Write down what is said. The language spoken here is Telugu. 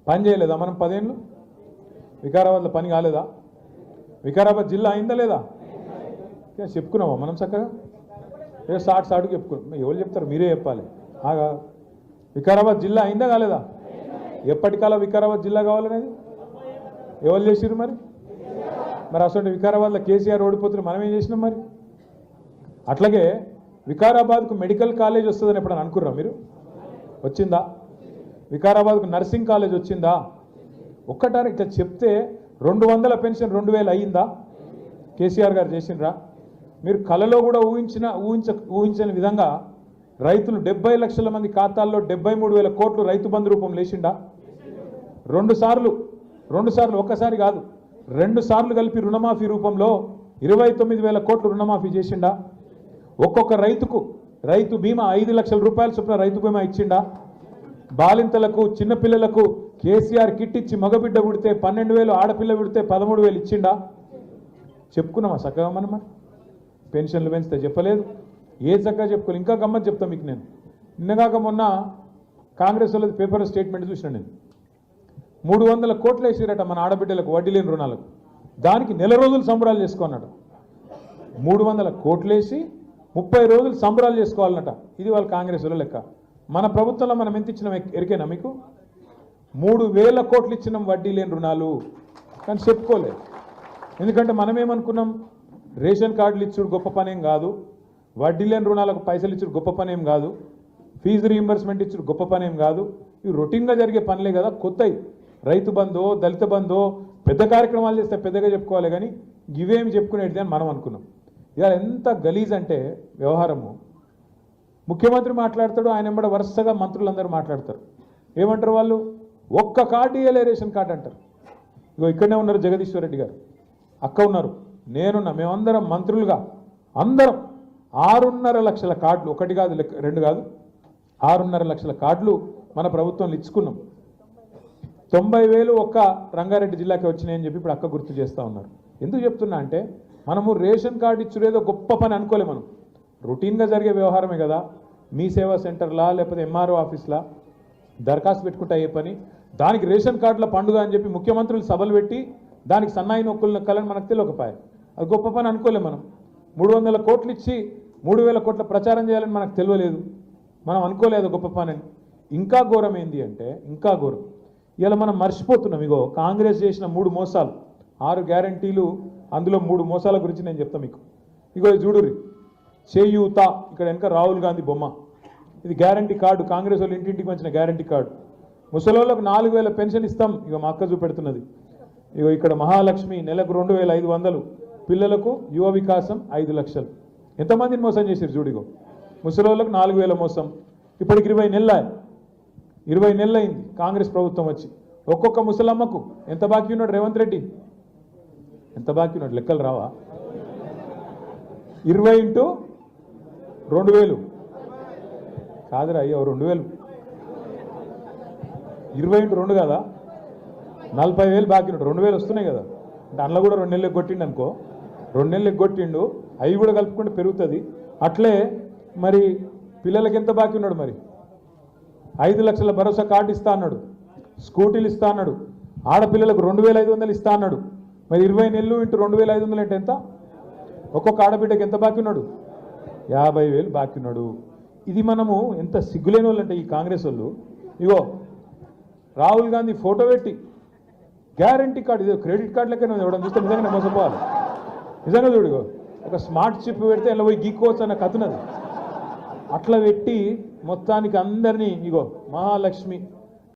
పని చేయలేదా మనం 10 ఏళ్ళు? వికారాబాద్లో పని కాలేదా? వికారాబాద్ జిల్లా అయిందా లేదా? చెప్పుకున్నామా మనం చక్కగా? ఏ సాటుకు చెప్పుకున్నాం. ఎవరు చెప్తారు? మీరే చెప్పాలి. వికారాబాద్ జిల్లా అయిందా కాలేదా? ఎప్పటికాలా వికారాబాద్ జిల్లా కావాలనేది ఎవరు చేసిరు మరి? అసలు వికారాబాద్లో కేసీఆర్ ఓడిపోతున్నారు, మనం ఏం చేసినాం మరి? అట్లాగే వికారాబాద్కు మెడికల్ కాలేజ్ వస్తుందని ఎప్పుడైనా అనుకుర్రా మీరు? వచ్చిందా? వికారాబాద్కు నర్సింగ్ కాలేజ్ వచ్చిందా? ఒక్కటారు ఇట్లా చెప్తే 200 పెన్షన్ 2000 అయ్యిందా? కేసీఆర్ గారు చేసిండ్రా? మీరు కలలో కూడా ఊహించని విధంగా రైతులు 70 లక్షల మంది ఖాతాల్లో 73,000 కోట్లు రైతు బంధు రూపం లేచిండా? 2 సార్లు, ఒక్కసారి కాదు 2 సార్లు కలిపి రుణమాఫీ రూపంలో 29,000 కోట్లు రుణమాఫీ చేసిండా? ఒక్కొక్క రైతుకు రైతు బీమా 5 లక్షల రూపాయల చొప్పున రైతు బీమా ఇచ్చిండా? బాలింతలకు చిన్నపిల్లలకు కేసీఆర్ కిట్ ఇచ్చి మగబిడ్డ పుడితే 12,000, ఆడపిల్ల పుడితే 13,000 ఇచ్చిండా? చెప్పుకున్నామా చక్కగా మనం? పెన్షన్లు పెంచితే చెప్పలేదు, ఏ చక్కగా చెప్పుకోలేదు. ఇంకా గమ్మత్ చెప్తాను మీకు. నేను నిన్నగాక మొన్న కాంగ్రెస్ వాళ్ళది పేపర్ స్టేట్మెంట్ చూసిన. నేను 300 కోట్లు వేసిరట మన ఆడబిడ్డలకు వడ్డీ లేని రుణాలకు. దానికి నెల రోజులు సంబరాలు చేసుకున్నాడు. 300 కోట్లు వేసి 30 రోజులు సంబరాలు చేసుకోవాలన్నట. ఇది వాళ్ళ కాంగ్రెస్ వాళ్ళ లెక్క. మన ప్రభుత్వంలో మనం ఎంత ఇచ్చినాం ఎరికేనా మీకు? 3,000 కోట్లు ఇచ్చినాం వడ్డీ లేని రుణాలు, కానీ చెప్పుకోలేదు. ఎందుకంటే మనమేమనుకున్నాం, రేషన్ కార్డులు ఇచ్చుడు గొప్ప పనేం కాదు, వడ్డీ లేని రుణాలకు పైసలు ఇచ్చుడు గొప్ప పనేం కాదు, ఫీజు రీయింబర్స్మెంట్ ఇచ్చుడు గొప్ప పనేం కాదు, ఇవి రొటీన్గా జరిగే పనులే కదా. కొత్తవి రైతు బంధో దళిత బంధో పెద్ద కార్యక్రమాలు చేస్తే పెద్దగా చెప్పుకోవాలి, కానీ ఇవేమి చెప్పుకునేది అని మనం అనుకున్నాం. ఇవాళ ఎంత గలీజ్ అంటే వ్యవహారము. ముఖ్యమంత్రి మాట్లాడతాడు, ఆయన వెంబడ వరుసగా మంత్రులందరూ మాట్లాడతారు. ఏమంటారు వాళ్ళు? ఒక్క కార్డు ఇవ్వలే రేషన్ కార్డు అంటారు. ఇగో ఇక్కడనే ఉన్నారు జగదీశ్వర్ రెడ్డి గారు, అక్క ఉన్నారు, నేనున్నా, మేమందరం మంత్రులుగా అందరం 6.5 లక్షల కార్డులు, 1 కాదు 2 కాదు 6.5 లక్షల కార్డులు మన ప్రభుత్వంలో ఇచ్చుకున్నాం. 90,000 ఒక్క రంగారెడ్డి జిల్లాకి వచ్చినాయని చెప్పి ఇప్పుడు అక్క గుర్తు చేస్తూ ఉన్నారు. ఎందుకు చెప్తున్నా అంటే, మనము రేషన్ కార్డు ఇచ్చుడేదో గొప్ప పని అనుకోలే. మనం రొటీన్గా జరిగే వ్యవహారమే కదా. మీ సేవా సెంటర్లా లేకపోతే ఎంఆర్ఓ ఆఫీస్లా దరఖాస్తు పెట్టుకుంటే అయ్యే పని. దానికి రేషన్ కార్డుల పండుగ అని చెప్పి ముఖ్యమంత్రులు సభలు పెట్టి దానికి సన్నాయి నొక్కులు నొక్కాలని మనకు తెలియకపోయాయి. అది గొప్ప పని అనుకోలే. మనం 300 కోట్లు ఇచ్చి 3,000 కోట్ల ప్రచారం చేయాలని మనకు తెలియలేదు. మనం అనుకోలేదు గొప్ప పని అని. ఇంకా ఘోరం ఏంది అంటే, ఇంకా ఘోరం, ఇలా మనం మర్చిపోతున్నాం. ఇగో కాంగ్రెస్ చేసిన 3 మోసాలు, 6 గ్యారంటీలు, అందులో 3 మోసాల గురించి నేను చెప్తాను మీకు. ఇగో చూడుర్రి, చేయూత, ఇక్కడ వెనక రాహుల్ గాంధీ బొమ్మ. ఇది గ్యారంటీ కార్డు, కాంగ్రెస్ వాళ్ళు ఇంటింటికి వచ్చిన గ్యారంటీ కార్డు. ముసలోళ్ళకు 4,000 పెన్షన్ ఇస్తాం. ఇక మా అక్క చూపెడుతున్నది. ఇగో ఇక్కడ మహాలక్ష్మి నెలకు 2,500, పిల్లలకు యువ వికాసం 5 లక్షలు. ఎంతమందిని మోసం చేశారు చూడిగో. ముసలోళ్ళకు 4,000 మోసం. ఇప్పటికి 20 నెలలు అయింది కాంగ్రెస్ ప్రభుత్వం వచ్చి. ఒక్కొక్క ముసలమ్మకు ఎంత బాకీ ఉన్నాడు రేవంత్ రెడ్డి? ఎంత బాకీ ఉన్నాడు? లెక్కలు రావా? 20 × 2,000 కాదురా అయ్యో, 2,000 20 × 2 కదా, 40,000 బాకీ ఉన్నాడు. 2,000 వస్తున్నాయి కదా. అంటే అందులో కూడా 2 నెలలకు కొట్టిండు అనుకో, 2 నెలలకు కొట్టిండు, అవి కూడా కలుపుకుంటే పెరుగుతుంది. అట్లే మరి పిల్లలకి ఎంత బాకీ ఉన్నాడు? మరి 5 లక్షల భరోసా కార్డు ఇస్తా అన్నాడు, స్కూటీలు ఇస్తా అన్నాడు, ఆడపిల్లలకు 2,500 ఇస్తా అన్నాడు. మరి 20 నెలలు × 2,500 అంటే ఎంత? ఒక్కొక్క ఆడబిడ్డకి ఎంత బాకీ ఉన్నాడు? 50,000 బాకీ ఉన్నాడు. ఇది మనము ఎంత సిగ్గులేని వాళ్ళు అంటే ఈ కాంగ్రెస్ వాళ్ళు. ఇగో రాహుల్ గాంధీ ఫోటో పెట్టి గ్యారంటీ కార్డు, ఇది క్రెడిట్ కార్డు లెక్క ఇవ్వడం చూస్తే నిజంగానే మోసపోవాలి. నిజంగా చూడు, ఒక స్మార్ట్ చిప్ పెడితే ఇలా పోయి గీక్కోవచ్చు అన్న కథనది. అట్లా పెట్టి మొత్తానికి అందరినీ ఇగో మహాలక్ష్మి